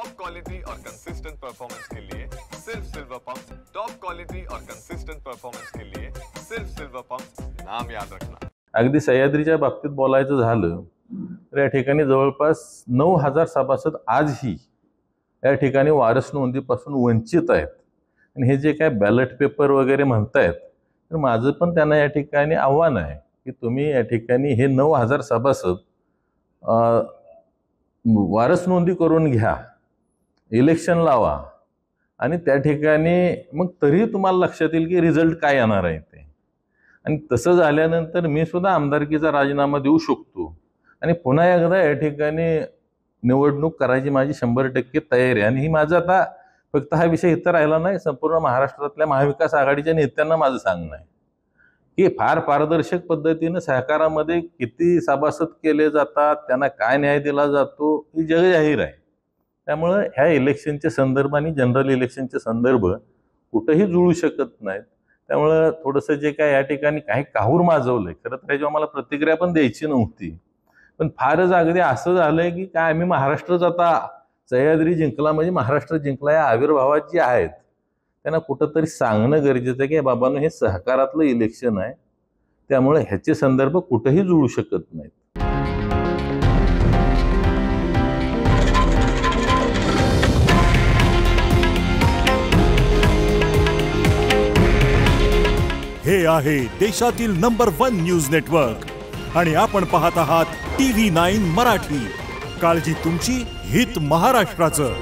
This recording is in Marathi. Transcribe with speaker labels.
Speaker 1: टॉप क्वालिटी और कंसिस्टेंट परफॉर्मेंस के लिए सिर्फ सिल्वर पंप। टॉप क्वालिटी और कंसिस्टेंट परफॉर्मेंस के लिए सिर्फ सिल्वर पंप, नाम याद रखना।
Speaker 2: अगदी सह्याद्रीच्या बाबतीत बोलायचं झालं तर या ठिकाणी जवळपास 9000 सभासद आजही या ठिकाणी वारस नोंदीपासून वंचित आहेत। आणि हे जे काय बॅलेट पेपर वगैरे म्हणतायत तर माझं पण त्यांना या ठिकाणी आव्हान आहे की तुम्ही या ठिकाणी हे 9000 सभासद वारस नोंदी करून घ्या, इलेक्शन लावा आणि त्या ठिकाणी मग तरी तुम्हाला लक्षात येईल की रिझल्ट काय येणार आहे ते। आणि तसं झाल्यानंतर मी सुद्धा आमदारकीचा राजीनामा देऊ शकतो आणि पुन्हा एकदा या ठिकाणी निवडणूक करायची माझी 100% तयारी आहे। आणि ही माझं आता फक्त हा विषय इथं राहिला नाही, संपूर्ण महाराष्ट्रातल्या महाविकास आघाडीच्या नेत्यांना माझं सांगणं आहे की फार पारदर्शक पद्धतीने सहकारामध्ये किती सभासद केले जातात, त्यांना काय न्याय दिला जातो ही जगजाहीर आहे। त्यामुळे ह्या इलेक्शनचे संदर्भ आणि जनरल इलेक्शनचे संदर्भ कुठेही जुळू शकत नाहीत। त्यामुळे थोडंसं जे काय या ठिकाणी काही काहूर माजवलंय, खरं तर जेव्हा मला प्रतिक्रिया पण द्यायची नव्हती, पण फारच अगदी असं झालंय की काय आम्ही महाराष्ट्रच आता सह्याद्री जिंकला म्हणजे महाराष्ट्र जिंकला या आविर्भावात जे आहेत त्यांना कुठंतरी सांगणं गरजेचं आहे की बाबांनो हे सहकारातलं इलेक्शन आहे, त्यामुळे ह्याचे संदर्भ कुठेही जुळू शकत नाहीत।
Speaker 3: हे आहे देशातील नंबर 1 न्यूज नेटवर्क आणि आपण पाहत आहात TV9 मराठी। काळजी तुमची, हित महाराष्ट्राचं।